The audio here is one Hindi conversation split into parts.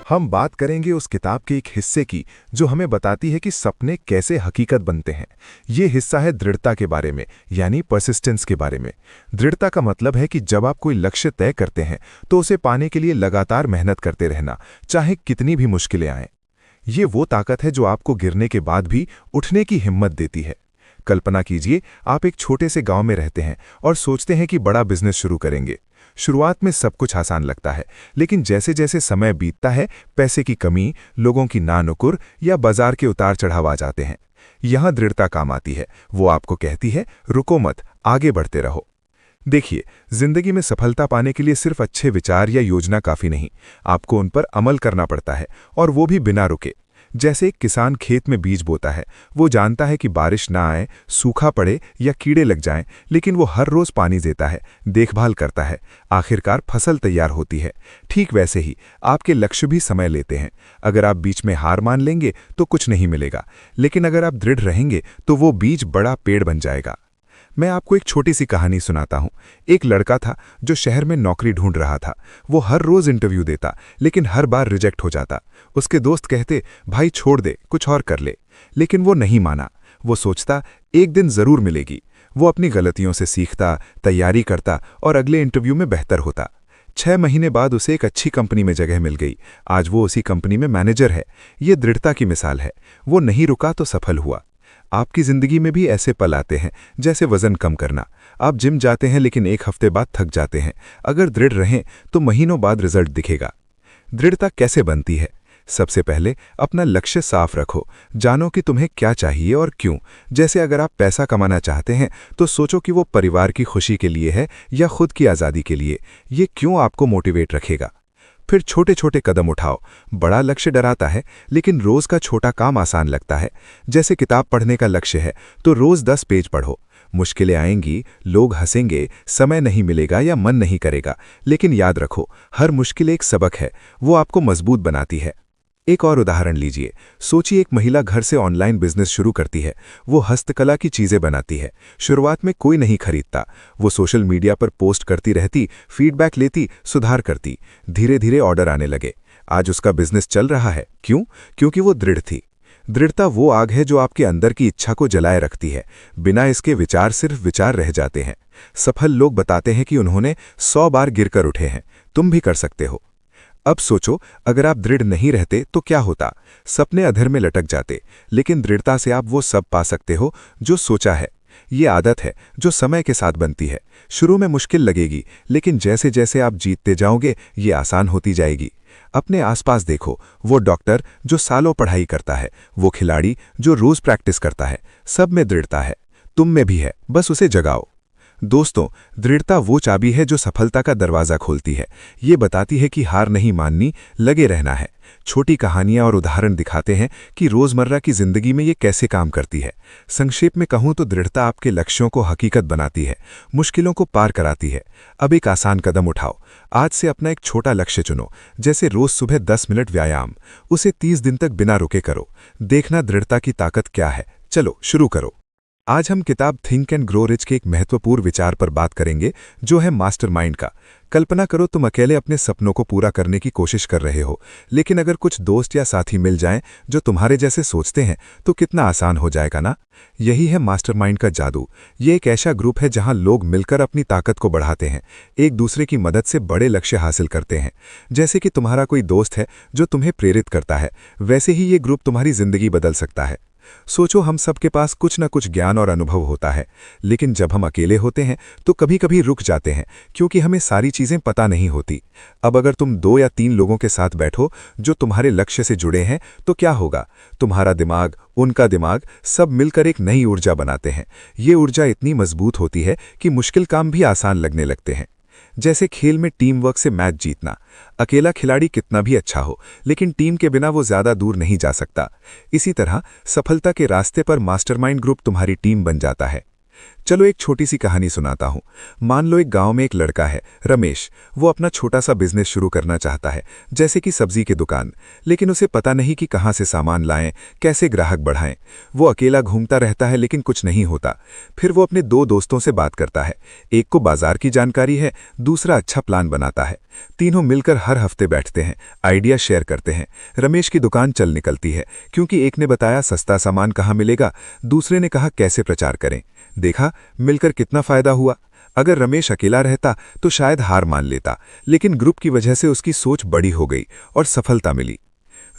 हम बात करेंगे उस किताब के एक हिस्से की जो हमें बताती है कि सपने कैसे हकीकत बनते हैं। ये हिस्सा है दृढ़ता के बारे में, यानी परसिस्टेंस के बारे में। दृढ़ता का मतलब है कि जब आप कोई लक्ष्य तय करते हैं तो उसे पाने के लिए लगातार मेहनत करते रहना, चाहे कितनी भी मुश्किलें आएं। ये वो ताकत है जो आपको गिरने के बाद भी उठने की हिम्मत देती है। कल्पना कीजिए, आप एक छोटे से गांव में रहते हैं और सोचते हैं कि बड़ा बिजनेस शुरू करेंगे। शुरुआत में सब कुछ आसान लगता है, लेकिन जैसे जैसे समय बीतता है, पैसे की कमी, लोगों की नानुकुर या बाजार के उतार चढ़ाव आ जाते हैं। यहां दृढ़ता काम आती है। वो आपको कहती है, रुको मत, आगे बढ़ते रहो। देखिए, जिंदगी में सफलता पाने के लिए सिर्फ अच्छे विचार या योजना काफी नहीं, आपको उन पर अमल करना पड़ता है, और वो भी बिना रुके। जैसे एक किसान खेत में बीज बोता है, वो जानता है कि बारिश ना आए, सूखा पड़े या कीड़े लग जाएं, लेकिन वो हर रोज पानी देता है, देखभाल करता है, आखिरकार फसल तैयार होती है। ठीक वैसे ही आपके लक्ष्य भी समय लेते हैं। अगर आप बीच में हार मान लेंगे तो कुछ नहीं मिलेगा, लेकिन अगर आप दृढ़ रहेंगे तो वो बीज बड़ा पेड़ बन जाएगा। मैं आपको एक छोटी सी कहानी सुनाता हूं। एक लड़का था जो शहर में नौकरी ढूंढ रहा था। वो हर रोज इंटरव्यू देता, लेकिन हर बार रिजेक्ट हो जाता। उसके दोस्त कहते, भाई छोड़ दे, कुछ और कर ले। लेकिन वो नहीं माना। वो सोचता, एक दिन जरूर मिलेगी। वो अपनी गलतियों से सीखता, तैयारी करता और अगले इंटरव्यू में बेहतर होता। 6 महीने बाद उसे एक अच्छी कंपनी में जगह मिल गई। आज वो उसी कंपनी में मैनेजर है। ये दृढ़ता की मिसाल है। वो नहीं रुका तो सफल हुआ। आपकी जिंदगी में भी ऐसे पल आते हैं, जैसे वजन कम करना। आप जिम जाते हैं लेकिन एक हफ्ते बाद थक जाते हैं। अगर दृढ़ रहें तो महीनों बाद रिजल्ट दिखेगा। दृढ़ता कैसे बनती है? सबसे पहले अपना लक्ष्य साफ रखो। जानो कि तुम्हें क्या चाहिए और क्यों। जैसे अगर आप पैसा कमाना चाहते हैं तो सोचो कि वो परिवार की खुशी के लिए है या खुद की आज़ादी के लिए। ये क्यों आपको मोटिवेट रखेगा। फिर छोटे छोटे कदम उठाओ। बड़ा लक्ष्य डराता है, लेकिन रोज का छोटा काम आसान लगता है। जैसे किताब पढ़ने का लक्ष्य है तो रोज 10 पेज पढ़ो। मुश्किलें आएंगी, लोग हंसेंगे, समय नहीं मिलेगा या मन नहीं करेगा, लेकिन याद रखो, हर मुश्किल एक सबक है। वो आपको मजबूत बनाती है। एक और उदाहरण लीजिए। सोचिए, एक महिला घर से ऑनलाइन बिजनेस शुरू करती है। वो हस्तकला की चीजें बनाती है। शुरुआत में कोई नहीं खरीदता। वो सोशल मीडिया पर पोस्ट करती रहती, फीडबैक लेती, सुधार करती। धीरे धीरे ऑर्डर आने लगे। आज उसका बिजनेस चल रहा है। क्यों? क्योंकि वो दृढ़ थी। दृढ़ता वो आग है जो आपके अंदर की इच्छा को जलाए रखती है। बिना इसके विचार सिर्फ विचार रह जाते हैं। सफल लोग बताते हैं कि उन्होंने 100 बार गिरकर उठे हैं। तुम भी कर सकते हो। अब सोचो, अगर आप दृढ़ नहीं रहते तो क्या होता? सपने अधर में लटक जाते, लेकिन दृढ़ता से आप वो सब पा सकते हो जो सोचा है। ये आदत है जो समय के साथ बनती है। शुरू में मुश्किल लगेगी, लेकिन जैसे जैसे आप जीतते जाओगे ये आसान होती जाएगी। अपने आसपास देखो, वो डॉक्टर जो सालों पढ़ाई करता है, वो खिलाड़ी जो रोज प्रैक्टिस करता है, सब में दृढ़ता है। तुम में भी है, बस उसे जगाओ। दोस्तों, दृढ़ता वो चाबी है जो सफलता का दरवाजा खोलती है। ये बताती है कि हार नहीं माननी, लगे रहना है। छोटी कहानियां और उदाहरण दिखाते हैं कि रोजमर्रा की जिंदगी में ये कैसे काम करती है। संक्षेप में कहूं तो दृढ़ता आपके लक्ष्यों को हकीकत बनाती है, मुश्किलों को पार कराती है। अब एक आसान कदम उठाओ। आज से अपना एक छोटा लक्ष्य चुनो, जैसे रोज सुबह 10 मिनट व्यायाम। उसे 30 दिन तक बिना रुके करो। देखना दृढ़ता की ताकत क्या है। चलो शुरू करो। आज हम किताब थिंक एंड ग्रो रिच के एक महत्वपूर्ण विचार पर बात करेंगे, जो है मास्टरमाइंड का। कल्पना करो, तुम अकेले अपने सपनों को पूरा करने की कोशिश कर रहे हो, लेकिन अगर कुछ दोस्त या साथी मिल जाएं जो तुम्हारे जैसे सोचते हैं तो कितना आसान हो जाएगा ना। यही है मास्टरमाइंड का जादू। ये एक ऐसा ग्रुप है जहां लोग मिलकर अपनी ताकत को बढ़ाते हैं, एक दूसरे की मदद से बड़े लक्ष्य हासिल करते हैं। जैसे कि तुम्हारा कोई दोस्त है जो तुम्हें प्रेरित करता है, वैसे ही ये ग्रुप तुम्हारी जिंदगी बदल सकता है। सोचो, हम सबके पास कुछ न कुछ ज्ञान और अनुभव होता है, लेकिन जब हम अकेले होते हैं तो कभी कभी रुक जाते हैं, क्योंकि हमें सारी चीजें पता नहीं होती। अब अगर तुम 2 या 3 लोगों के साथ बैठो जो तुम्हारे लक्ष्य से जुड़े हैं, तो क्या होगा? तुम्हारा दिमाग, उनका दिमाग, सब मिलकर एक नई ऊर्जा बनाते हैं। ये ऊर्जा इतनी मजबूत होती है कि मुश्किल काम भी आसान लगने लगते हैं। जैसे खेल में टीम वर्क से मैच जीतना। अकेला खिलाड़ी कितना भी अच्छा हो, लेकिन टीम के बिना वो ज्यादा दूर नहीं जा सकता। इसी तरह सफलता के रास्ते पर मास्टरमाइंड ग्रुप तुम्हारी टीम बन जाता है। चलो एक छोटी सी कहानी सुनाता हूँ। मान लो एक गांव में एक लड़का है, रमेश। वो अपना छोटा सा बिजनेस शुरू करना चाहता है, जैसे कि सब्जी की दुकान। लेकिन उसे पता नहीं कि कहाँ से सामान लाएं, कैसे ग्राहक बढ़ाएं। वो अकेला घूमता रहता है लेकिन कुछ नहीं होता। फिर वो अपने दो दोस्तों से बात करता है। एक को बाजार की जानकारी है, दूसरा अच्छा प्लान बनाता है। तीनों मिलकर हर हफ्ते बैठते हैं, आइडिया शेयर करते हैं। रमेश की दुकान चल निकलती है, क्योंकि एक ने बताया सस्ता सामान कहाँ मिलेगा, दूसरे ने कहा कैसे प्रचार करें। देखा, मिलकर कितना फायदा हुआ। अगर रमेश अकेला रहता तो शायद हार मान लेता, लेकिन ग्रुप की वजह से उसकी सोच बड़ी हो गई और सफलता मिली।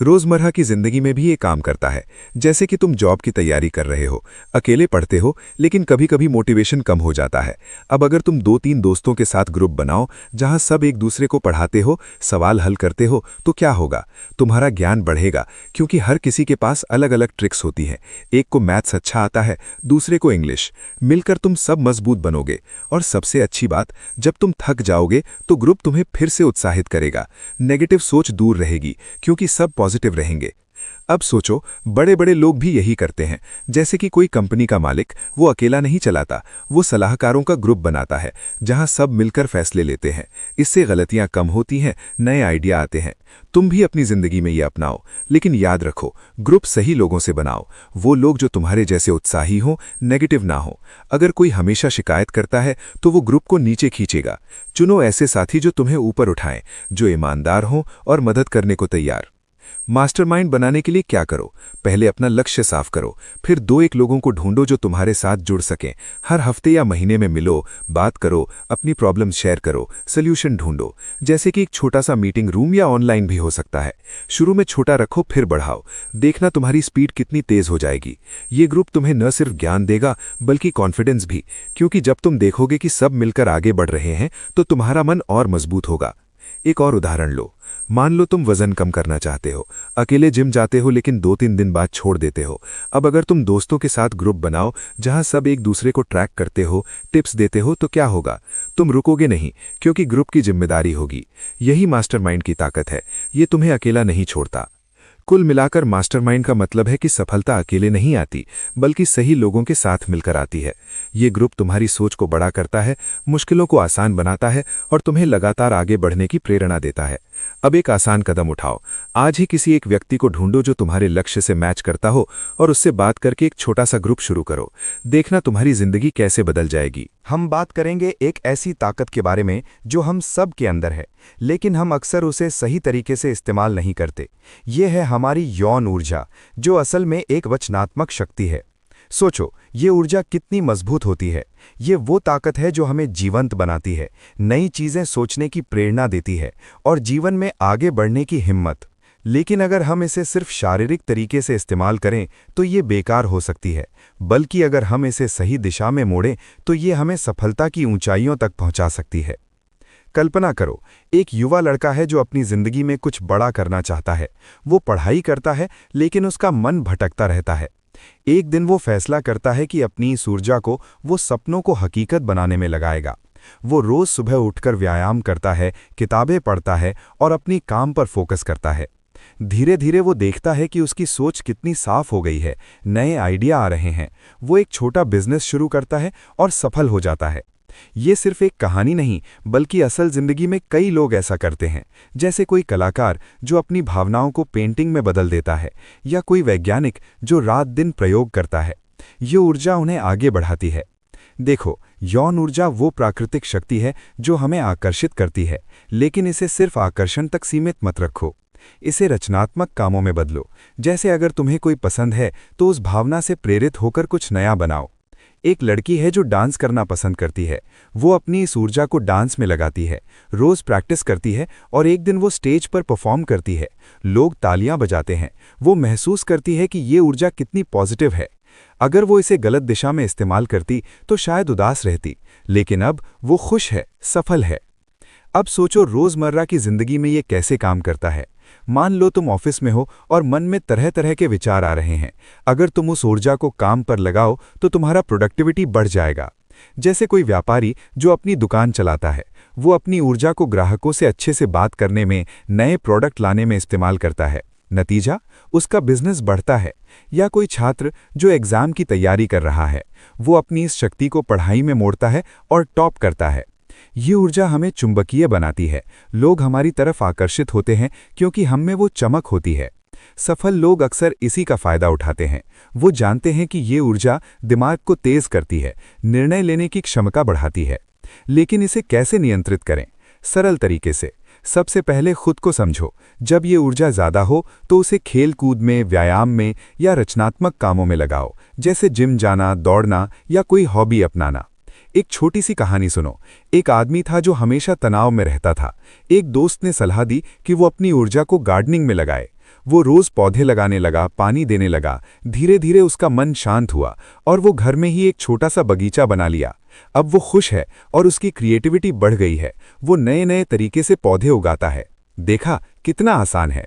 रोजमर्रा की जिंदगी में भी ये काम करता है। जैसे कि तुम जॉब की तैयारी कर रहे हो, अकेले पढ़ते हो, लेकिन कभी कभी मोटिवेशन कम हो जाता है। अब अगर तुम 2-3 दोस्तों के साथ ग्रुप बनाओ, जहां सब एक दूसरे को पढ़ाते हो, सवाल हल करते हो, तो क्या होगा? तुम्हारा ज्ञान बढ़ेगा, क्योंकि हर किसी के पास अलग अलग ट्रिक्स होती हैं। एक को मैथ्स अच्छा आता है, दूसरे को इंग्लिश। मिलकर तुम सब मजबूत बनोगे। और सबसे अच्छी बात, जब तुम थक जाओगे तो ग्रुप तुम्हें फिर से उत्साहित करेगा। नेगेटिव सोच दूर रहेगी, क्योंकि सब पॉजिटिव रहेंगे। अब सोचो, बड़े बड़े लोग भी यही करते हैं। जैसे कि कोई कंपनी का मालिक, वो अकेला नहीं चलाता, वो सलाहकारों का ग्रुप बनाता है, जहां सब मिलकर फैसले लेते हैं। इससे गलतियां कम होती हैं, नए आइडिया आते हैं। तुम भी अपनी जिंदगी में ये अपनाओ, लेकिन याद रखो, ग्रुप सही लोगों से बनाओ। वो लोग जो तुम्हारे जैसे उत्साही हो, नेगेटिव ना हो। अगर कोई हमेशा शिकायत करता है तो वो ग्रुप को नीचे खींचेगा। चुनो ऐसे साथी जो तुम्हें ऊपर उठाएं, जो ईमानदार हों और मदद करने को तैयार। मास्टरमाइंड बनाने के लिए क्या करो? पहले अपना लक्ष्य साफ करो, फिर 2-1 लोगों को ढूंढो जो तुम्हारे साथ जुड़ सकें। हर हफ्ते या महीने में मिलो, बात करो, अपनी प्रॉब्लम शेयर करो, सोल्यूशन ढूंढो। जैसे कि एक छोटा सा मीटिंग रूम या ऑनलाइन भी हो सकता है। शुरू में छोटा रखो, फिर बढ़ाओ। देखना तुम्हारी स्पीड कितनी तेज हो जाएगी। ये ग्रुप तुम्हें न सिर्फ ज्ञान देगा, बल्कि कॉन्फिडेंस भी, क्योंकि जब तुम देखोगे कि सब मिलकर आगे बढ़ रहे हैं तो तुम्हारा मन और मजबूत होगा। एक और उदाहरण लो। मान लो तुम वजन कम करना चाहते हो, अकेले जिम जाते हो लेकिन 2-3 दिन बाद छोड़ देते हो। अब अगर तुम दोस्तों के साथ ग्रुप बनाओ, जहां सब एक दूसरे को ट्रैक करते हो, टिप्स देते हो, तो क्या होगा? तुम रुकोगे नहीं, क्योंकि ग्रुप की जिम्मेदारी होगी। यही मास्टरमाइंड की ताकत है, ये तुम्हें अकेला नहीं छोड़ता। कुल मिलाकर मास्टरमाइंड का मतलब है कि सफलता अकेले नहीं आती, बल्कि सही लोगों के साथ मिलकर आती है। ये ग्रुप तुम्हारी सोच को बड़ा करता है, मुश्किलों को आसान बनाता है और तुम्हें लगातार आगे बढ़ने की प्रेरणा देता है। अब एक आसान कदम उठाओ। आज ही किसी एक व्यक्ति को ढूंढो जो तुम्हारे लक्ष्य से मैच करता हो और उससे बात करके एक छोटा सा ग्रुप शुरू करो। देखना तुम्हारी जिंदगी कैसे बदल जाएगी। हम बात करेंगे एक ऐसी ताकत के बारे में जो हम सब के अंदर है, लेकिन हम अक्सर उसे सही तरीके से इस्तेमाल नहीं करते। ये है हमारी यौन ऊर्जा, जो असल में एक वचनात्मक शक्ति है। सोचो, ये ऊर्जा कितनी मजबूत होती है। ये वो ताकत है जो हमें जीवंत बनाती है, नई चीजें सोचने की प्रेरणा देती है और जीवन में आगे बढ़ने की हिम्मत। लेकिन अगर हम इसे सिर्फ शारीरिक तरीके से इस्तेमाल करें तो ये बेकार हो सकती है, बल्कि अगर हम इसे सही दिशा में मोड़ें तो ये हमें सफलता की ऊंचाइयों तक पहुंचा सकती है। कल्पना करो, एक युवा लड़का है जो अपनी जिंदगी में कुछ बड़ा करना चाहता है। वो पढ़ाई करता है, लेकिन उसका मन भटकता रहता है। एक दिन वो फैसला करता है कि अपनी इस ऊर्जा को वो सपनों को हकीकत बनाने में लगाएगा। वो रोज सुबह उठकर व्यायाम करता है, किताबें पढ़ता है और अपनी काम पर फोकस करता है। धीरे धीरे वो देखता है कि उसकी सोच कितनी साफ हो गई है, नए आइडिया आ रहे हैं। वो एक छोटा बिजनेस शुरू करता है और सफल हो जाता है। ये सिर्फ एक कहानी नहीं, बल्कि असल जिंदगी में कई लोग ऐसा करते हैं। जैसे कोई कलाकार जो अपनी भावनाओं को पेंटिंग में बदल देता है, या कोई वैज्ञानिक जो रात दिन प्रयोग करता है। ये ऊर्जा उन्हें आगे बढ़ाती है। देखो, यौन ऊर्जा वो प्राकृतिक शक्ति है जो हमें आकर्षित करती है, लेकिन इसे सिर्फ आकर्षण तक सीमित मत रखो। इसे रचनात्मक कामों में बदलो। जैसे अगर तुम्हें कोई पसंद है तो उस भावना से प्रेरित होकर कुछ नया बनाओ। एक लड़की है जो डांस करना पसंद करती है। वो अपनी इस ऊर्जा को डांस में लगाती है, रोज प्रैक्टिस करती है और एक दिन वो स्टेज पर परफॉर्म करती है। लोग तालियां बजाते हैं। वो महसूस करती है कि ये ऊर्जा कितनी पॉजिटिव है। अगर वो इसे गलत दिशा में इस्तेमाल करती तो शायद उदास रहती, लेकिन अब वो खुश है, सफल है। अब सोचो, रोजमर्रा की जिंदगी में ये कैसे काम करता है। मान लो तुम ऑफिस में हो और मन में तरह तरह के विचार आ रहे हैं। अगर तुम उस ऊर्जा को काम पर लगाओ तो तुम्हारा प्रोडक्टिविटी बढ़ जाएगा। जैसे कोई व्यापारी जो अपनी दुकान चलाता है, वो अपनी ऊर्जा को ग्राहकों से अच्छे से बात करने में, नए प्रोडक्ट लाने में इस्तेमाल करता है। नतीजा, उसका बिजनेस बढ़ता है। या कोई छात्र जो एग्जाम की तैयारी कर रहा है, वो अपनी इस शक्ति को पढ़ाई में मोड़ता है और टॉप करता है। ये ऊर्जा हमें चुंबकीय बनाती है। लोग हमारी तरफ आकर्षित होते हैं क्योंकि हम में वो चमक होती है। सफल लोग अक्सर इसी का फायदा उठाते हैं। वो जानते हैं कि ये ऊर्जा दिमाग को तेज करती है, निर्णय लेने की क्षमता बढ़ाती है। लेकिन इसे कैसे नियंत्रित करें? सरल तरीके से। सबसे पहले खुद को समझो। जब ये ऊर्जा ज़्यादा हो तो उसे खेल कूद में, व्यायाम में या रचनात्मक कामों में लगाओ, जैसे जिम जाना, दौड़ना या कोई हॉबी अपनाना। एक छोटी सी कहानी सुनो। एक आदमी था जो हमेशा तनाव में रहता था। एक दोस्त ने सलाह दी कि वो अपनी ऊर्जा को गार्डनिंग में लगाए। वो रोज पौधे लगाने लगा, पानी देने लगा। धीरे धीरे उसका मन शांत हुआ और वो घर में ही एक छोटा सा बगीचा बना लिया। अब वो खुश है और उसकी क्रिएटिविटी बढ़ गई है। वो नए नए तरीके से पौधे उगाता है। देखा कितना आसान है।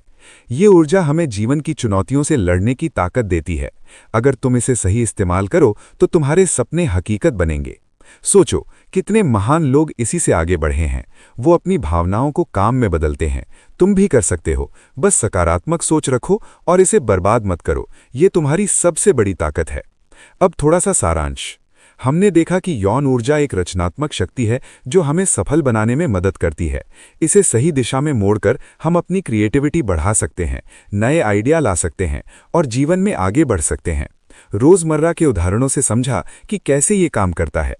ये ऊर्जा हमें जीवन की चुनौतियों से लड़ने की ताकत देती है। अगर तुम इसे सही इस्तेमाल करो तो तुम्हारे सपने हकीकत बनेंगे। सोचो, कितने महान लोग इसी से आगे बढ़े हैं। वो अपनी भावनाओं को काम में बदलते हैं। तुम भी कर सकते हो। बस सकारात्मक सोच रखो और इसे बर्बाद मत करो। ये तुम्हारी सबसे बड़ी ताकत है। अब थोड़ा सा सारांश। हमने देखा कि यौन ऊर्जा एक रचनात्मक शक्ति है जो हमें सफल बनाने में मदद करती है। इसे सही दिशा में मोड़कर हम अपनी क्रिएटिविटी बढ़ा सकते हैं, नए आइडिया ला सकते हैं और जीवन में आगे बढ़ सकते हैं। रोजमर्रा के उदाहरणों से समझा कि कैसे ये काम करता है।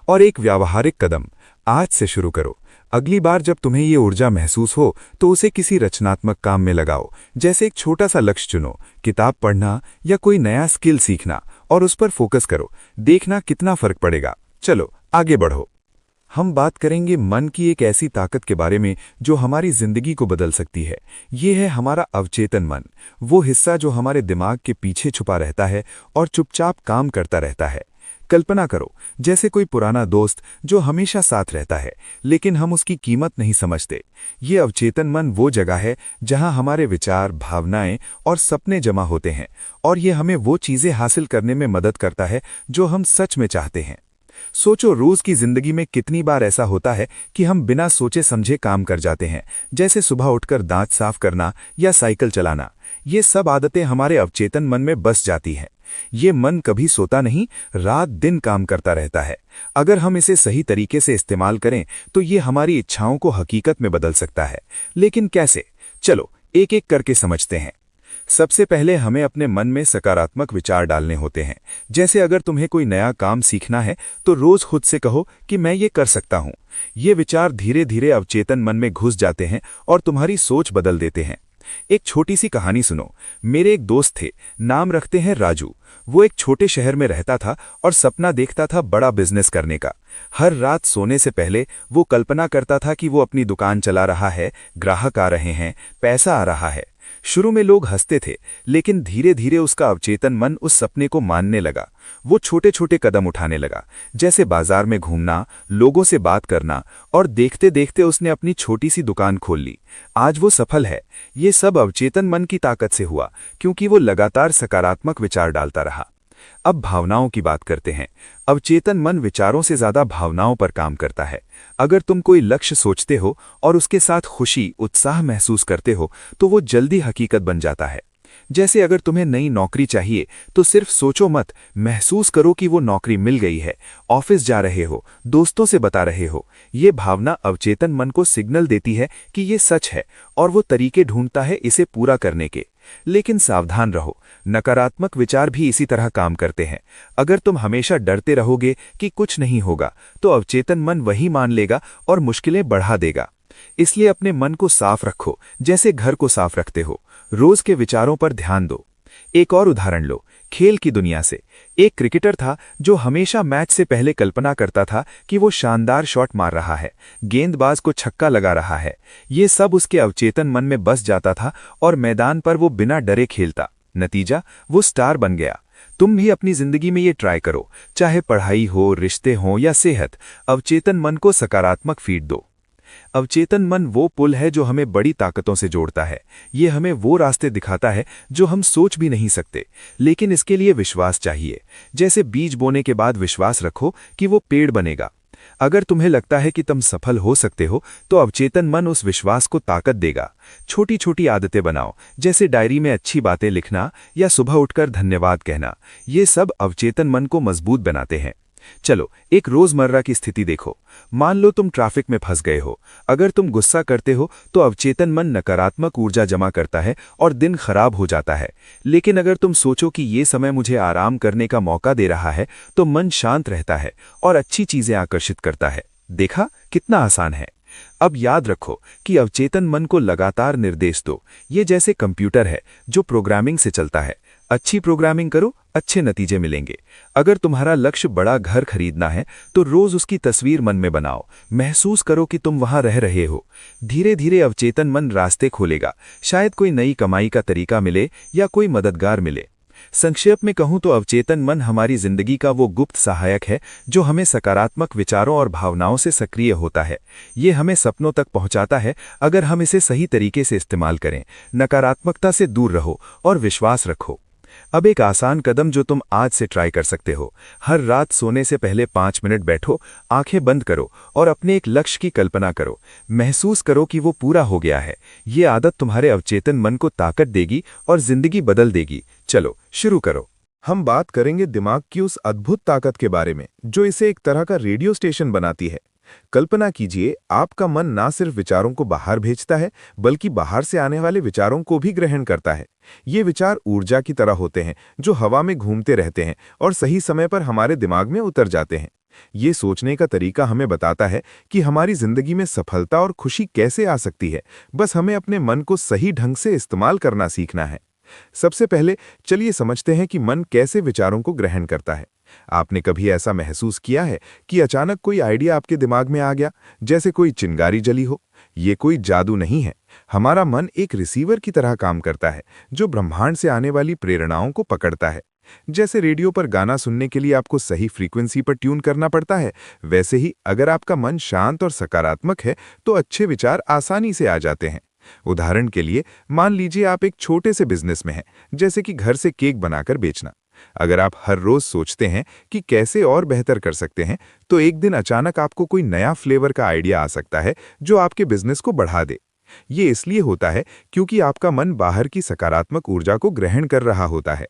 और एक व्यावहारिक कदम, आज से शुरू करो। अगली बार जब तुम्हें ये ऊर्जा महसूस हो तो उसे किसी रचनात्मक काम में लगाओ। जैसे एक छोटा सा लक्ष्य चुनो, किताब पढ़ना या कोई नया स्किल सीखना, और उस पर फोकस करो। देखना कितना फर्क पड़ेगा। चलो आगे बढ़ो। हम बात करेंगे मन की एक ऐसी ताकत के बारे में जो हमारी जिंदगी को बदल सकती है। ये है हमारा अवचेतन मन, वो हिस्सा जो हमारे दिमाग के पीछे छुपा रहता है और चुपचाप काम करता रहता है। कल्पना करो, जैसे कोई पुराना दोस्त जो हमेशा साथ रहता है, लेकिन हम उसकी कीमत नहीं समझते। ये अवचेतन मन वो जगह है जहां हमारे विचार, भावनाएं और सपने जमा होते हैं, और ये हमें वो चीजें हासिल करने में मदद करता है जो हम सच में चाहते हैं। सोचो, रोज की जिंदगी में कितनी बार ऐसा होता है कि हम बिना सोचे समझे काम कर जाते हैं, जैसे सुबह उठकर दांत साफ करना या साइकिल चलाना। ये सब आदतें हमारे अवचेतन मन में बस जाती हैं। ये मन कभी सोता नहीं, रात दिन काम करता रहता है। अगर हम इसे सही तरीके से इस्तेमाल करें तो ये हमारी इच्छाओं को हकीकत में बदल सकता है। लेकिन कैसे? चलो एक एक करके समझते हैं। सबसे पहले हमें अपने मन में सकारात्मक विचार डालने होते हैं। जैसे अगर तुम्हें कोई नया काम सीखना है तो रोज खुद से कहो कि मैं ये कर सकता हूँ। ये विचार धीरे धीरे अवचेतन मन में घुस जाते हैं और तुम्हारी सोच बदल देते हैं। एक छोटी सी कहानी सुनो। मेरे एक दोस्त थे, नाम रखते हैं राजू। वो एक छोटे शहर में रहता था और सपना देखता था बड़ा बिजनेस करने का। हर रात सोने से पहले वो कल्पना करता था कि वो अपनी दुकान चला रहा है, ग्राहक आ रहे हैं, पैसा आ रहा है। शुरू में लोग हंसते थे, लेकिन धीरे धीरे उसका अवचेतन मन उस सपने को मानने लगा। वो छोटे छोटे कदम उठाने लगा, जैसे बाजार में घूमना, लोगों से बात करना, और देखते देखते उसने अपनी छोटी सी दुकान खोल ली। आज वो सफल है। ये सब अवचेतन मन की ताकत से हुआ, क्योंकि वो लगातार सकारात्मक विचार डालता रहा। अब भावनाओं की बात करते हैं। अवचेतन मन विचारों से ज्यादा भावनाओं पर काम करता है। अगर तुम कोई लक्ष्य सोचते हो और उसके साथ खुशी, उत्साह महसूस करते हो तो वो जल्दी हकीकत बन जाता है। जैसे अगर तुम्हें नई नौकरी चाहिए तो सिर्फ सोचो मत, महसूस करो कि वो नौकरी मिल गई है, ऑफिस जा रहे हो, दोस्तों से बता रहे हो। ये भावना अवचेतन मन को सिग्नल देती है कि ये सच है और वो तरीके ढूंढता है इसे पूरा करने के। लेकिन सावधान रहो, नकारात्मक विचार भी इसी तरह काम करते हैं। अगर तुम हमेशा डरते रहोगे कि कुछ नहीं होगा तो अवचेतन मन वही मान लेगा और मुश्किलें बढ़ा देगा। इसलिए अपने मन को साफ रखो, जैसे घर को साफ रखते हो। रोज के विचारों पर ध्यान दो। एक और उदाहरण लो, खेल की दुनिया से। एक क्रिकेटर था जो हमेशा मैच से पहले कल्पना करता था कि वो शानदार शॉट मार रहा है, गेंदबाज को छक्का लगा रहा है। ये सब उसके अवचेतन मन में बस जाता था और मैदान पर वो बिना डरे खेलता। नतीजा, वो स्टार बन गया। तुम भी अपनी जिंदगी में ये ट्राई करो, चाहे पढ़ाई हो, रिश्ते हों या सेहत। अवचेतन मन को सकारात्मक फीड दो। अवचेतन मन वो पुल है जो हमें बड़ी ताकतों से जोड़ता है। ये हमें वो रास्ते दिखाता है जो हम सोच भी नहीं सकते, लेकिन इसके लिए विश्वास चाहिए। जैसे बीज बोने के बाद विश्वास रखो कि वो पेड़ बनेगा। अगर तुम्हें लगता है कि तुम सफल हो सकते हो, तो अवचेतन मन उस विश्वास को ताकत देगा। छोटी छोटी आदतें बनाओ, जैसे डायरी में अच्छी बातें लिखना या सुबह उठकर धन्यवाद कहना। ये सब अवचेतन मन को मजबूत बनाते हैं। चलो एक रोजमर्रा की स्थिति देखो। मान लो तुम ट्रैफिक में फंस गए हो। अगर तुम गुस्सा करते हो तो अवचेतन मन नकारात्मक ऊर्जा जमा करता है और दिन खराब हो जाता है। लेकिन अगर तुम सोचो कि ये समय मुझे आराम करने का मौका दे रहा है, तो मन शांत रहता है और अच्छी चीजें आकर्षित करता है। देखा कितना आसान है। अब याद रखो कि अवचेतन मन को लगातार निर्देश दो। ये जैसे कंप्यूटर है जो प्रोग्रामिंग से चलता है। अच्छी प्रोग्रामिंग करो, अच्छे नतीजे मिलेंगे। अगर तुम्हारा लक्ष्य बड़ा घर खरीदना है, तो रोज उसकी तस्वीर मन में बनाओ। महसूस करो कि तुम वहां रह रहे हो। धीरे धीरे अवचेतन मन रास्ते खोलेगा। शायद कोई नई कमाई का तरीका मिले या कोई मददगार मिले। संक्षेप में कहूं तो अवचेतन मन हमारी जिंदगी का वो गुप्त सहायक है जो हमें सकारात्मक विचारों और भावनाओं से सक्रिय होता है। ये हमें सपनों तक पहुंचाता है, अगर हम इसे सही तरीके से इस्तेमाल करें। नकारात्मकता से दूर रहो और विश्वास रखो। अब एक आसान कदम जो तुम आज से ट्राई कर सकते हो। हर रात सोने से पहले 5 मिनट बैठो, आंखें बंद करो और अपने एक लक्ष्य की कल्पना करो। महसूस करो कि वो पूरा हो गया है। ये आदत तुम्हारे अवचेतन मन को ताकत देगी और जिंदगी बदल देगी। चलो शुरू करो। हम बात करेंगे दिमाग की उस अद्भुत ताकत के बारे में जो इसे एक तरह का रेडियो स्टेशन बनाती है। कल्पना कीजिए, आपका मन ना सिर्फ विचारों को बाहर भेजता है, बल्कि बाहर से आने वाले विचारों को भी ग्रहण करता है। ये विचार ऊर्जा की तरह होते हैं जो हवा में घूमते रहते हैं और सही समय पर हमारे दिमाग में उतर जाते हैं। ये सोचने का तरीका हमें बताता है कि हमारी जिंदगी में सफलता और खुशी कैसे आ सकती है। बस हमें अपने मन को सही ढंग से इस्तेमाल करना सीखना है। सबसे पहले चलिए समझते हैं कि मन कैसे विचारों को ग्रहण करता है। आपने कभी ऐसा महसूस किया है कि अचानक कोई आइडिया आपके दिमाग में आ गया, जैसे कोई चिंगारी जली हो? ये कोई जादू नहीं है। हमारा मन एक रिसीवर की तरह काम करता है जो ब्रह्मांड से आने वाली प्रेरणाओं को पकड़ता है। जैसे रेडियो पर गाना सुनने के लिए आपको सही फ्रीक्वेंसी पर ट्यून करना पड़ता है, वैसे ही अगर आपका मन शांत और सकारात्मक है तो अच्छे विचार आसानी से आ जाते हैं। उदाहरण के लिए मान लीजिए आप एक छोटे से बिजनेस में हैं, जैसे कि घर से केक बनाकर बेचना। अगर आप हर रोज सोचते हैं कि कैसे और बेहतर कर सकते हैं, तो एक दिन अचानक आपको कोई नया फ्लेवर का आइडिया आ सकता है जो आपके बिजनेस को बढ़ा दे। ये इसलिए होता है क्योंकि आपका मन बाहर की सकारात्मक ऊर्जा को ग्रहण कर रहा होता है।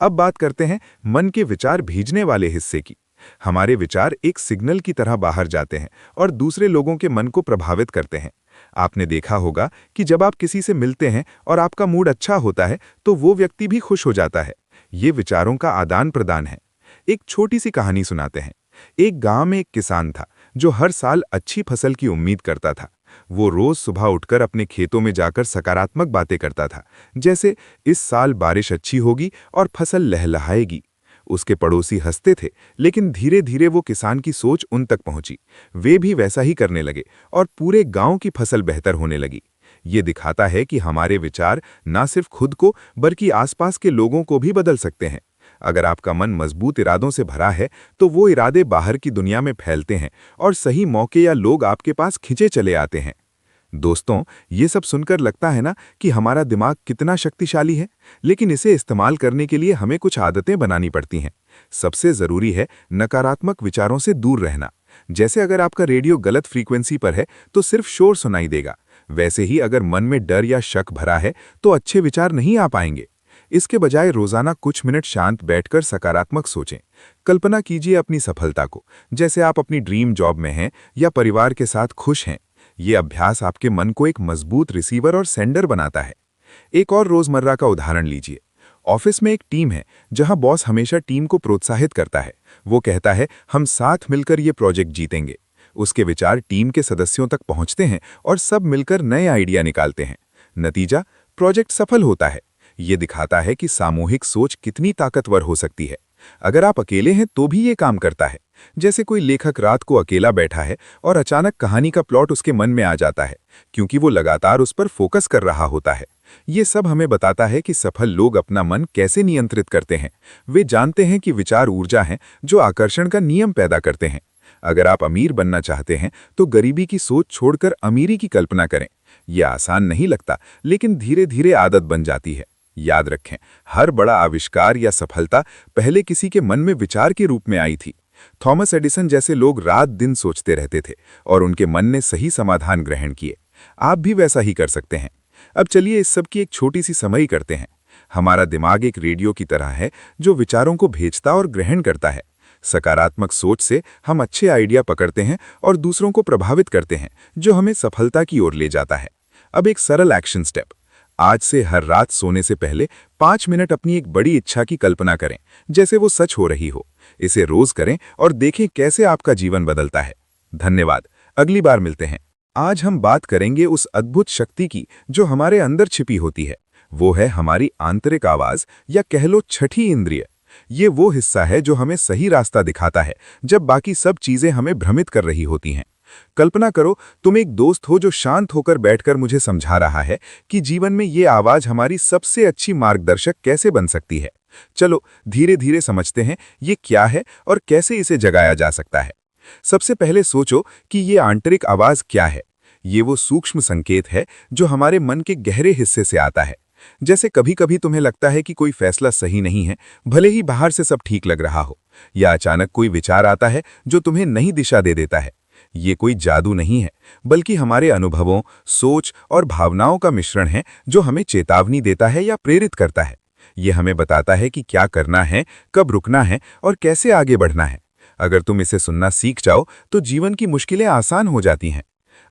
अब बात करते हैं मन के विचार भेजने वाले हिस्से की। हमारे विचार एक सिग्नल की तरह बाहर जाते हैं और दूसरे लोगों के मन को प्रभावित करते हैं। आपने देखा होगा कि जब आप किसी से मिलते हैं और आपका मूड अच्छा होता है, तो वो व्यक्ति भी खुश हो जाता है। ये विचारों का आदान प्रदान है। एक छोटी सी कहानी सुनाते हैं। एक गांव में एक किसान था जो हर साल अच्छी फसल की उम्मीद करता था। वो रोज सुबह उठकर अपने खेतों में जाकर सकारात्मक बातें करता था, जैसे इस साल बारिश अच्छी होगी और फसल लहलहाएगी। उसके पड़ोसी हंसते थे, लेकिन धीरे धीरे वो किसान की सोच उन तक पहुंची। वे भी वैसा ही करने लगे और पूरे गांव की फसल बेहतर होने लगी। ये दिखाता है कि हमारे विचार न सिर्फ खुद को बल्कि आसपास के लोगों को भी बदल सकते हैं। अगर आपका मन मजबूत इरादों से भरा है, तो वो इरादे बाहर की दुनिया में फैलते हैं और सही मौके या लोग आपके पास खिंचे चले आते हैं। दोस्तों, ये सब सुनकर लगता है ना कि हमारा दिमाग कितना शक्तिशाली है, लेकिन इसे इस्तेमाल करने के लिए हमें कुछ आदतें बनानी पड़ती हैं। सबसे जरूरी है नकारात्मक विचारों से दूर रहना। जैसे अगर आपका रेडियो गलत फ्रीक्वेंसी पर है तो सिर्फ शोर सुनाई देगा, वैसे ही अगर मन में डर या शक भरा है तो अच्छे विचार नहीं आ पाएंगे। इसके बजाय रोजाना कुछ मिनट शांत बैठकर सकारात्मक सोचें। कल्पना कीजिए अपनी सफलता को, जैसे आप अपनी ड्रीम जॉब में हैं या परिवार के साथ खुश हैं। ये अभ्यास आपके मन को एक मजबूत रिसीवर और सेंडर बनाता है। एक और रोजमर्रा का उदाहरण लीजिए। ऑफिस में एक टीम है जहां बॉस हमेशा टीम को प्रोत्साहित करता है। वो कहता है, हम साथ मिलकर ये प्रोजेक्ट जीतेंगे। उसके विचार टीम के सदस्यों तक पहुंचते हैं और सब मिलकर नए आइडिया निकालते हैं। नतीजा, प्रोजेक्ट सफल होता है। ये दिखाता है कि सामूहिक सोच कितनी ताकतवर हो सकती है। अगर आप अकेले हैं तो भी ये काम करता है। जैसे कोई लेखक रात को अकेला बैठा है और अचानक कहानी का प्लॉट उसके मन में आ जाता है, क्योंकि वो लगातार उस पर फोकस कर रहा होता है। ये सब हमें बताता है कि सफल लोग अपना मन कैसे नियंत्रित करते हैं। वे जानते हैं कि विचार ऊर्जा हैं जो आकर्षण का नियम पैदा करते हैं। अगर आप अमीर बनना चाहते हैं तो गरीबी की सोच छोड़कर अमीरी की कल्पना करें। यह आसान नहीं लगता, लेकिन धीरे धीरे आदत बन जाती है। याद रखें, हर बड़ा आविष्कार या सफलता पहले किसी के मन में विचार के रूप में आई थी। थॉमस एडिसन जैसे लोग रात दिन सोचते रहते थे और उनके मन ने सही समाधान ग्रहण किए। आप भी वैसा ही कर सकते हैं। अब चलिए इस सब की एक छोटी सी समरी करते हैं। हमारा दिमाग एक रेडियो की तरह है जो विचारों को भेजता और ग्रहण करता है। सकारात्मक सोच से हम अच्छे आइडिया पकड़ते हैं और दूसरों को प्रभावित करते हैं, जो हमें सफलता की ओर ले जाता है। अब एक सरल एक्शन स्टेप। आज से हर रात सोने से पहले 5 मिनट अपनी एक बड़ी इच्छा की कल्पना करें, जैसे वो सच हो रही हो। इसे रोज करें और देखें कैसे आपका जीवन बदलता है। धन्यवाद। अगली बार मिलते हैं। आज हम बात करेंगे उस अद्भुत शक्ति की जो हमारे अंदर छिपी होती है। वो है हमारी आंतरिक आवाज, या कह लो छठी इंद्रिय। ये वो हिस्सा है जो हमें सही रास्ता दिखाता है जब बाकी सब चीजें हमें भ्रमित कर रही होती हैं। कल्पना करो तुम एक दोस्त हो जो शांत होकर बैठकर मुझे समझा रहा है कि जीवन में ये आवाज हमारी सबसे अच्छी मार्गदर्शक कैसे बन सकती है। चलो धीरे धीरे समझते हैं ये क्या है और कैसे इसे जगाया जा सकता है। सबसे पहले सोचो कि ये आंतरिक आवाज क्या है। ये वो सूक्ष्म संकेत है जो हमारे मन के गहरे हिस्से से आता है। जैसे कभी कभी तुम्हें लगता है कि कोई फैसला सही नहीं है, भले ही बाहर से सब ठीक लग रहा हो, या अचानक कोई विचार आता है जो तुम्हें नई दिशा दे देता है। ये कोई जादू नहीं है, बल्कि हमारे अनुभवों, सोच और भावनाओं का मिश्रण है जो हमें चेतावनी देता है या प्रेरित करता है। ये हमें बताता है कि क्या करना है, कब रुकना है और कैसे आगे बढ़ना है। अगर तुम इसे सुनना सीख जाओ तो जीवन की मुश्किलें आसान हो जाती हैं।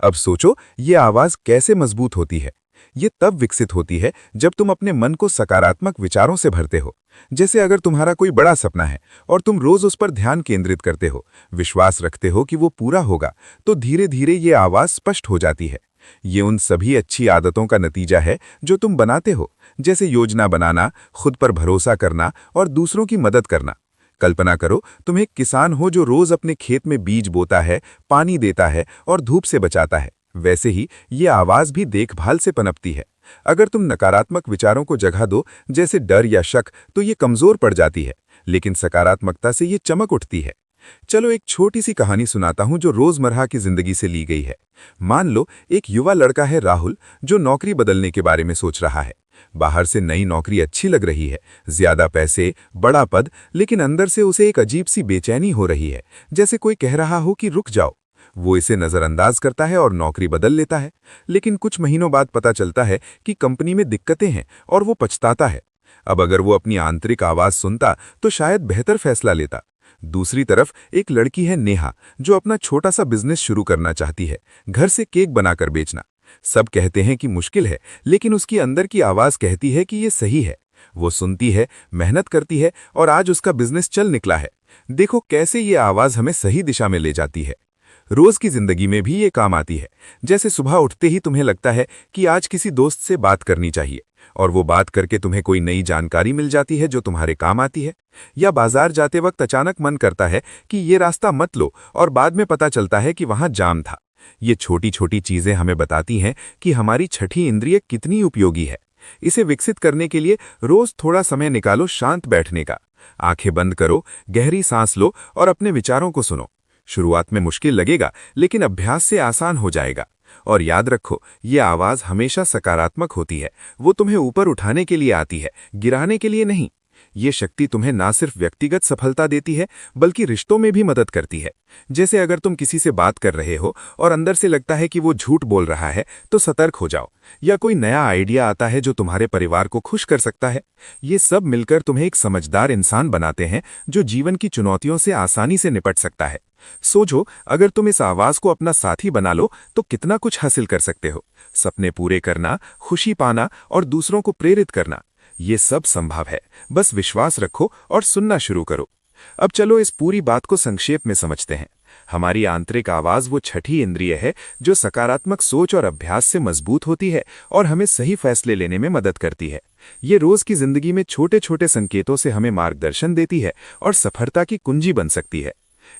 अब सोचो ये आवाज कैसे मजबूत होती है। ये तब विकसित होती है जब तुम अपने मन को सकारात्मक विचारों से भरते हो। जैसे अगर तुम्हारा कोई बड़ा सपना है और तुम रोज उस पर ध्यान केंद्रित करते हो, विश्वास रखते हो कि वो पूरा होगा, तो धीरे धीरे ये आवाज स्पष्ट हो जाती है। ये उन सभी अच्छी आदतों का नतीजा है जो तुम बनाते हो, जैसे योजना बनाना, खुद पर भरोसा करना और दूसरों की मदद करना। कल्पना करो तुम एक किसान हो जो रोज अपने खेत में बीज बोता है, पानी देता है और धूप से बचाता है। वैसे ही ये आवाज भी देखभाल से पनपती है। अगर तुम नकारात्मक विचारों को जगह दो, जैसे डर या शक, तो ये कमजोर पड़ जाती है, लेकिन सकारात्मकता से ये चमक उठती है। चलो एक छोटी सी कहानी सुनाता हूं जो रोजमर्रा की जिंदगी से ली गई है। मान लो एक युवा लड़का है राहुल, जो नौकरी बदलने के बारे में सोच रहा है। बाहर से नई नौकरी अच्छी लग रही है, ज्यादा पैसे, बड़ा पद, लेकिन अंदर से उसे एक अजीब सी बेचैनी हो रही है, जैसे कोई कह रहा हो कि रुक जाओ। वो इसे नजरअंदाज करता है और नौकरी बदल लेता है। लेकिन कुछ महीनों बाद पता चलता है कि कंपनी में दिक्कतें हैं और वो पछताता है। अब अगर वो अपनी आंतरिक आवाज सुनता तो शायद बेहतर फैसला लेता। दूसरी तरफ एक लड़की है नेहा, जो अपना छोटा सा बिजनेस शुरू करना चाहती है, घर से केक बनाकर बेचना। सब कहते हैं कि मुश्किल है, लेकिन उसकी अंदर की आवाज कहती है कि ये सही है। वो सुनती है, मेहनत करती है और आज उसका बिजनेस चल निकला है। देखो कैसे ये आवाज हमें सही दिशा में ले जाती है। रोज की जिंदगी में भी ये काम आती है। जैसे सुबह उठते ही तुम्हें लगता है कि आज किसी दोस्त से बात करनी चाहिए, और वो बात करके तुम्हें कोई नई जानकारी मिल जाती है जो तुम्हारे काम आती है। या बाजार जाते वक्त अचानक मन करता है कि ये रास्ता मत लो, और बाद में पता चलता है कि वहां जाम था। ये छोटी छोटी चीजें हमें बताती हैं कि हमारी छठी इंद्रिय कितनी उपयोगी है। इसे विकसित करने के लिए रोज थोड़ा समय निकालो शांत बैठने का। आंखें बंद करो, गहरी सांस लो और अपने विचारों को सुनो। शुरुआत में मुश्किल लगेगा, लेकिन अभ्यास से आसान हो जाएगा। और याद रखो, ये आवाज हमेशा सकारात्मक होती है। वो तुम्हें ऊपर उठाने के लिए आती है, गिराने के लिए नहीं। ये शक्ति तुम्हें ना सिर्फ व्यक्तिगत सफलता देती है, बल्कि रिश्तों में भी मदद करती है। जैसे अगर तुम किसी से बात कर रहे हो और अंदर से लगता है कि वो झूठ बोल रहा है, तो सतर्क हो जाओ। या कोई नया आइडिया आता है जो तुम्हारे परिवार को खुश कर सकता है। ये सब मिलकर तुम्हें एक समझदार इंसान बनाते हैं, जो जीवन की चुनौतियों से आसानी से निपट सकता है। सोचो, अगर तुम इस आवाज को अपना साथी बना लो तो कितना कुछ हासिल कर सकते हो। सपने पूरे करना, खुशी पाना और दूसरों को प्रेरित करना, ये सब संभव है। बस विश्वास रखो और सुनना शुरू करो। अब चलो इस पूरी बात को संक्षेप में समझते हैं। हमारी आंतरिक आवाज वो छठी इंद्रिय है जो सकारात्मक सोच और अभ्यास से मजबूत होती है और हमें सही फैसले लेने में मदद करती है। ये रोज की जिंदगी में छोटे छोटे संकेतों से हमें मार्गदर्शन देती है और सफलता की कुंजी बन सकती है।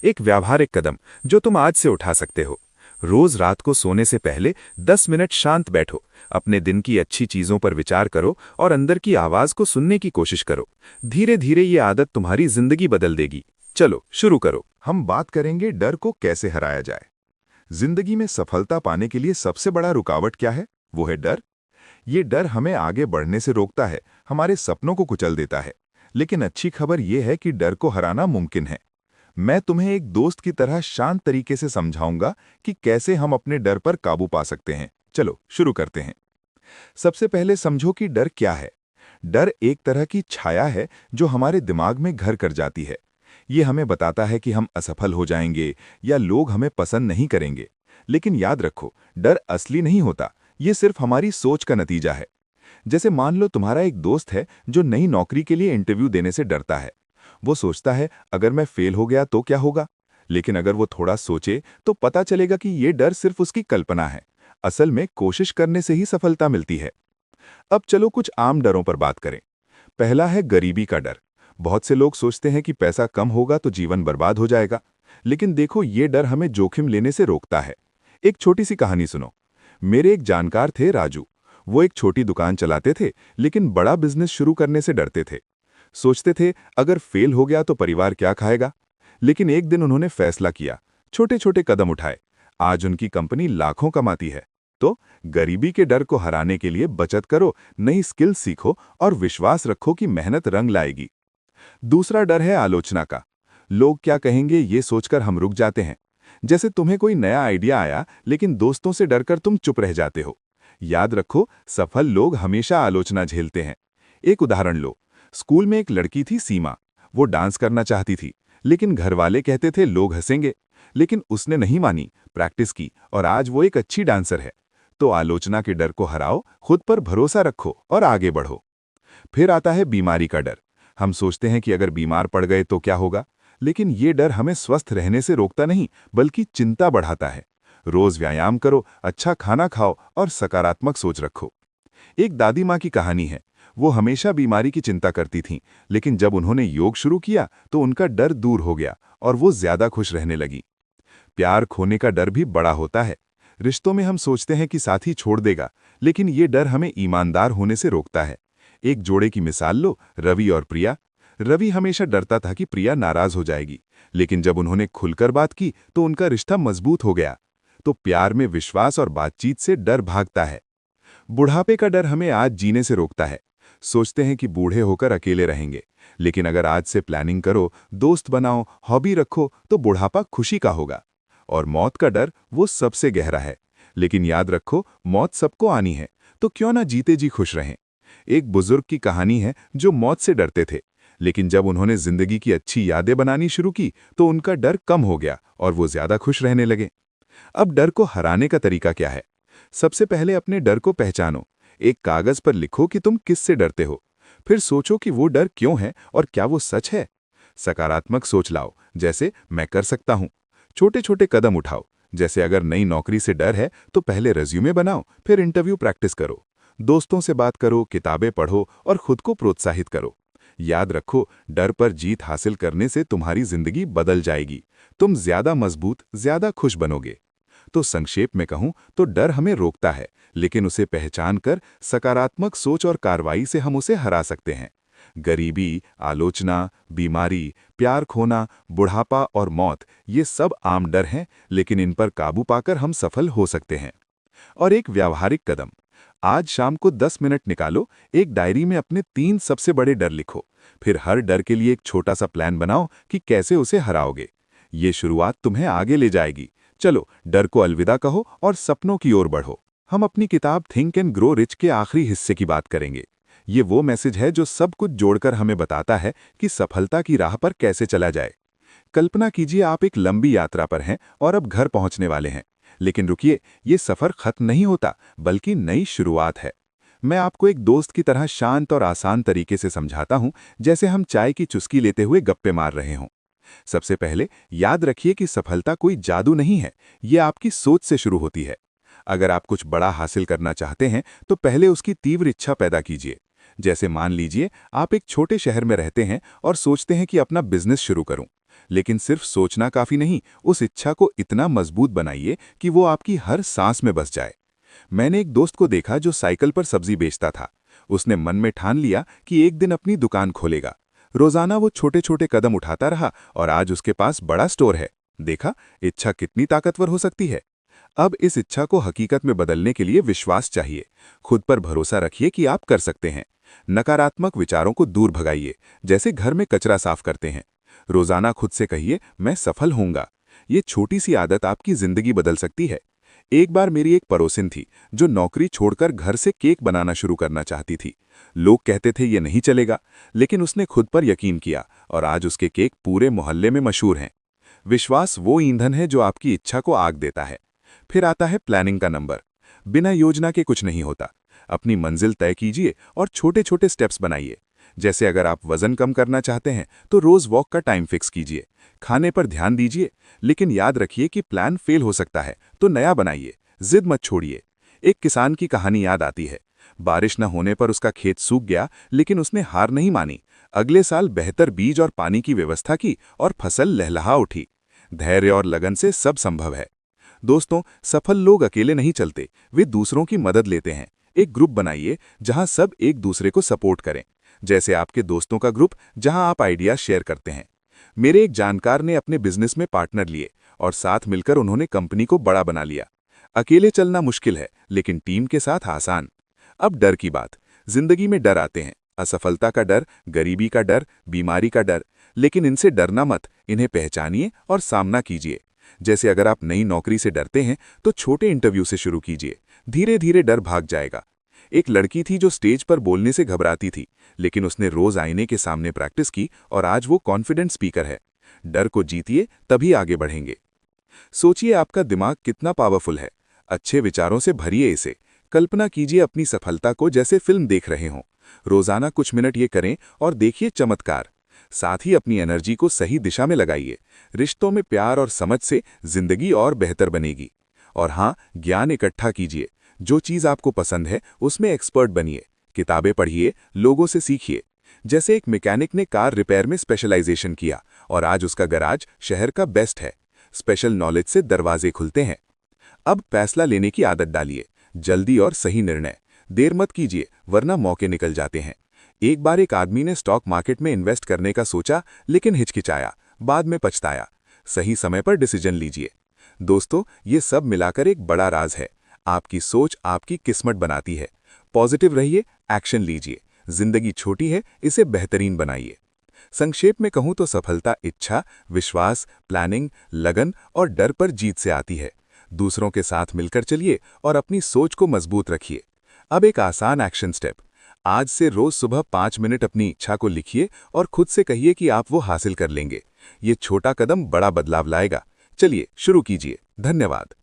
एक व्यावहारिक कदम जो तुम आज से उठा सकते हो: रोज रात को सोने से पहले 10 मिनट शांत बैठो, अपने दिन की अच्छी चीजों पर विचार करो और अंदर की आवाज को सुनने की कोशिश करो। धीरे धीरे ये आदत तुम्हारी जिंदगी बदल देगी। चलो शुरू करो। हम बात करेंगे डर को कैसे हराया जाए। जिंदगी में सफलता पाने के लिए सबसे बड़ा रुकावट क्या है? वो है डर। ये डर हमें आगे बढ़ने से रोकता है, हमारे सपनों को कुचल देता है। लेकिन अच्छी खबर यह है कि डर को हराना मुमकिन है। मैं तुम्हें एक दोस्त की तरह शांत तरीके से समझाऊंगा कि कैसे हम अपने डर पर काबू पा सकते हैं। चलो शुरू करते हैं। सबसे पहले समझो कि डर क्या है। डर एक तरह की छाया है जो हमारे दिमाग में घर कर जाती है। ये हमें बताता है कि हम असफल हो जाएंगे या लोग हमें पसंद नहीं करेंगे। लेकिन याद रखो, डर असली नहीं होता, ये सिर्फ हमारी सोच का नतीजा है। जैसे मान लो तुम्हारा एक दोस्त है जो नई नौकरी के लिए इंटरव्यू देने से डरता है। वो सोचता है अगर मैं फेल हो गया तो क्या होगा। लेकिन अगर वो थोड़ा सोचे तो पता चलेगा कि ये डर सिर्फ उसकी कल्पना है। असल में कोशिश करने से ही सफलता मिलती है। अब चलो कुछ आम डरों पर बात करें। पहला है गरीबी का डर। बहुत से लोग सोचते हैं कि पैसा कम होगा तो जीवन बर्बाद हो जाएगा। लेकिन देखो, ये डर हमें जोखिम लेने से रोकता है। एक छोटी सी कहानी सुनो। मेरे एक जानकार थे, राजू। वो एक छोटी दुकान चलाते थे, लेकिन बड़ा बिजनेस शुरू करने से डरते थे। सोचते थे अगर फेल हो गया तो परिवार क्या खाएगा। लेकिन एक दिन उन्होंने फैसला किया, छोटे छोटे कदम उठाए। आज उनकी कंपनी लाखों कमाती है। तो गरीबी के डर को हराने के लिए बचत करो, नई स्किल सीखो और विश्वास रखो कि मेहनत रंग लाएगी। दूसरा डर है आलोचना का। लोग क्या कहेंगे ये सोचकर हम रुक जाते हैं। जैसे तुम्हें कोई नया आइडिया आया, लेकिन दोस्तों से डरकर तुम चुप रह जाते हो। याद रखो, सफल लोग हमेशा आलोचना झेलते हैं। एक उदाहरण लो। स्कूल में एक लड़की थी, सीमा। वो डांस करना चाहती थी, लेकिन घर वाले कहते थे लोग हंसेंगे। लेकिन उसने नहीं मानी, प्रैक्टिस की और आज वो एक अच्छी डांसर है। तो आलोचना के डर को हराओ, खुद पर भरोसा रखो और आगे बढ़ो। फिर आता है बीमारी का डर। हम सोचते हैं कि अगर बीमार पड़ गए तो क्या होगा। लेकिन ये डर हमें स्वस्थ रहने से रोकता नहीं, बल्कि चिंता बढ़ाता है। रोज व्यायाम करो, अच्छा खाना खाओ और सकारात्मक सोच रखो। एक दादी माँ की कहानी है। वो हमेशा बीमारी की चिंता करती थीं, लेकिन जब उन्होंने योग शुरू किया तो उनका डर दूर हो गया और वो ज्यादा खुश रहने लगी। प्यार खोने का डर भी बड़ा होता है। रिश्तों में हम सोचते हैं कि साथी छोड़ देगा, लेकिन ये डर हमें ईमानदार होने से रोकता है। एक जोड़े की मिसाल लो, रवि और प्रिया। रवि हमेशा डरता था कि प्रिया नाराज हो जाएगी, लेकिन जब उन्होंने खुलकर बात की तो उनका रिश्ता मजबूत हो गया। तो प्यार में विश्वास और बातचीत से डर भागता है। बुढ़ापे का डर हमें आज जीने से रोकता है। सोचते हैं कि बूढ़े होकर अकेले रहेंगे, लेकिन अगर आज से प्लानिंग करो, दोस्त बनाओ, हॉबी रखो, तो बुढ़ापा खुशी का होगा। और मौत का डर वो सबसे गहरा है। लेकिन याद रखो, मौत सबको आनी है, तो क्यों ना जीते जी खुश रहें। एक बुजुर्ग की कहानी है जो मौत से डरते थे, लेकिन जब उन्होंने जिंदगी की अच्छी यादें बनानी शुरू की तो उनका डर कम हो गया और वो ज्यादा खुश रहने लगे। अब डर को हराने का तरीका क्या है? सबसे पहले अपने डर को पहचानो। एक कागज पर लिखो कि तुम किससे डरते हो। फिर सोचो कि वो डर क्यों है और क्या वो सच है। सकारात्मक सोच लाओ, जैसे मैं कर सकता हूं। छोटे छोटे कदम उठाओ, जैसे अगर नई नौकरी से डर है तो पहले रेज्यूमे बनाओ, फिर इंटरव्यू प्रैक्टिस करो। दोस्तों से बात करो, किताबें पढ़ो और खुद को प्रोत्साहित करो। याद रखो, डर पर जीत हासिल करने से तुम्हारी जिंदगी बदल जाएगी। तुम ज्यादा मजबूत, ज्यादा खुश बनोगे। तो संक्षेप में कहूं तो डर हमें रोकता है, लेकिन उसे पहचान कर सकारात्मक सोच और कार्रवाई से हम उसे हरा सकते हैं। गरीबी, आलोचना, बीमारी, प्यार खोना, बुढ़ापा और मौत, ये सब आम डर हैं, लेकिन इन पर काबू पाकर हम सफल हो सकते हैं। और एक व्यावहारिक कदम, आज शाम को 10 मिनट निकालो, एक डायरी में अपने 3 सबसे बड़े डर लिखो। फिर हर डर के लिए एक छोटा सा प्लान बनाओ कि कैसे उसे हराओगे। ये शुरुआत तुम्हें आगे ले जाएगी। चलो, डर को अलविदा कहो और सपनों की ओर बढ़ो। हम अपनी किताब थिंक एंड ग्रो रिच के आखिरी हिस्से की बात करेंगे। ये वो मैसेज है जो सब कुछ जोड़कर हमें बताता है कि सफलता की राह पर कैसे चला जाए। कल्पना कीजिए आप एक लंबी यात्रा पर हैं और अब घर पहुंचने वाले हैं। लेकिन रुकिए, ये सफर खत्म नहीं होता, बल्कि नई शुरुआत है। मैं आपको एक दोस्त की तरह शांत और आसान तरीके से समझाता हूं, जैसे हम चाय की चुस्की लेते हुए गप्पे मार रहे हों। सबसे पहले याद रखिए कि सफलता कोई जादू नहीं है, ये आपकी सोच से शुरू होती है। अगर आप कुछ बड़ा हासिल करना चाहते हैं तो पहले उसकी तीव्र इच्छा पैदा कीजिए। जैसे मान लीजिए आप एक छोटे शहर में रहते हैं और सोचते हैं कि अपना बिजनेस शुरू करूं। लेकिन सिर्फ सोचना काफी नहीं, उस इच्छा को इतना मजबूत बनाइए कि वो आपकी हर सांस में बस जाए। मैंने एक दोस्त को देखा जो साइकिल पर सब्जी बेचता था। उसने मन में ठान लिया कि एक दिन अपनी दुकान खोलेगा। रोजाना वो छोटे छोटे कदम उठाता रहा और आज उसके पास बड़ा स्टोर है। देखा, इच्छा कितनी ताकतवर हो सकती है। अब इस इच्छा को हकीकत में बदलने के लिए विश्वास चाहिए। खुद पर भरोसा रखिए कि आप कर सकते हैं। नकारात्मक विचारों को दूर भगाइए, जैसे घर में कचरा साफ करते हैं। रोजाना खुद से कहिए, मैं सफल होऊंगा। ये छोटी सी आदत आपकी जिंदगी बदल सकती है। एक बार मेरी एक पड़ोसिन थी जो नौकरी छोड़कर घर से केक बनाना शुरू करना चाहती थी। लोग कहते थे ये नहीं चलेगा, लेकिन उसने खुद पर यकीन किया और आज उसके केक पूरे मोहल्ले में मशहूर हैं। विश्वास वो ईंधन है जो आपकी इच्छा को आग देता है। फिर आता है प्लानिंग का नंबर। बिना योजना के कुछ नहीं होता। अपनी मंजिल तय कीजिए और छोटे छोटे स्टेप्स बनाइए। जैसे अगर आप वजन कम करना चाहते हैं तो रोज वॉक का टाइम फिक्स कीजिए। खाने पर ध्यान दीजिए, लेकिन याद रखिए कि प्लान फेल हो सकता है तो नया बनाइए। जिद मत छोड़िए। एक किसान की कहानी याद आती है। बारिश न होने पर उसका खेत सूख गया, लेकिन उसने हार नहीं मानी। अगले साल बेहतर बीज और पानी की व्यवस्था की और फसल लहलहा उठी। धैर्य और लगन से सब संभव है। दोस्तों, सफल लोग अकेले नहीं चलते, वे दूसरों की मदद लेते हैं। एक ग्रुप बनाइए जहां सब एक दूसरे को सपोर्ट करें, जैसे आपके दोस्तों का ग्रुप जहां आप आइडियाज शेयर करते हैं। मेरे एक जानकार ने अपने बिजनेस में पार्टनर लिए और साथ मिलकर उन्होंने कंपनी को बड़ा बना लिया। अकेले चलना मुश्किल है, लेकिन टीम के साथ आसान। अब डर की बात। जिंदगी में डर आते हैं, असफलता का डर, गरीबी का डर, बीमारी का डर, लेकिन इनसे डरना मत। इन्हें पहचानिए और सामना कीजिए। जैसे अगर आप नई नौकरी से डरते हैं तो छोटे इंटरव्यू से शुरू कीजिए। धीरे धीरे डर भाग जाएगा। एक लड़की थी जो स्टेज पर बोलने से घबराती थी, लेकिन उसने रोज आईने के सामने प्रैक्टिस की और आज वो कॉन्फिडेंट स्पीकर है। डर को जीतिए, तभी आगे बढ़ेंगे। सोचिए आपका दिमाग कितना पावरफुल है। अच्छे विचारों से भरिए इसे। कल्पना कीजिए अपनी सफलता को जैसे फिल्म देख रहे हों। रोजाना कुछ मिनट ये करें और देखिए चमत्कार। साथ ही अपनी एनर्जी को सही दिशा में लगाइए। रिश्तों में प्यार और समझ से जिंदगी और बेहतर बनेगी। और हाँ, ज्ञान इकट्ठा कीजिए। जो चीज़ आपको पसंद है उसमें एक्सपर्ट बनिए। किताबें पढ़िए, लोगों से सीखिए। जैसे एक मैकेनिक ने कार रिपेयर में स्पेशलाइजेशन किया और आज उसका गैराज शहर का बेस्ट है। स्पेशल नॉलेज से दरवाजे खुलते हैं। अब फैसला लेने की आदत डालिए। जल्दी और सही निर्णय। देर मत कीजिए, वरना मौके निकल जाते हैं। एक बार एक आदमी ने स्टॉक मार्केट में इन्वेस्ट करने का सोचा, लेकिन हिचकिचाया, बाद में पछताया। सही समय पर डिसीजन लीजिए। दोस्तों, ये सब मिलाकर एक बड़ा राज है। आपकी सोच आपकी किस्मत बनाती है। पॉजिटिव रहिए, एक्शन लीजिए। जिंदगी छोटी है, इसे बेहतरीन बनाइए। संक्षेप में कहूं तो सफलता इच्छा, विश्वास, प्लानिंग, लगन और डर पर जीत से आती है। दूसरों के साथ मिलकर चलिए और अपनी सोच को मजबूत रखिए। अब एक आसान एक्शन स्टेप। आज से रोज सुबह 5 मिनट अपनी इच्छा को लिखिए और खुद से कहिए कि आप वो हासिल कर लेंगे। ये छोटा कदम बड़ा बदलाव लाएगा। चलिए शुरू कीजिए। धन्यवाद।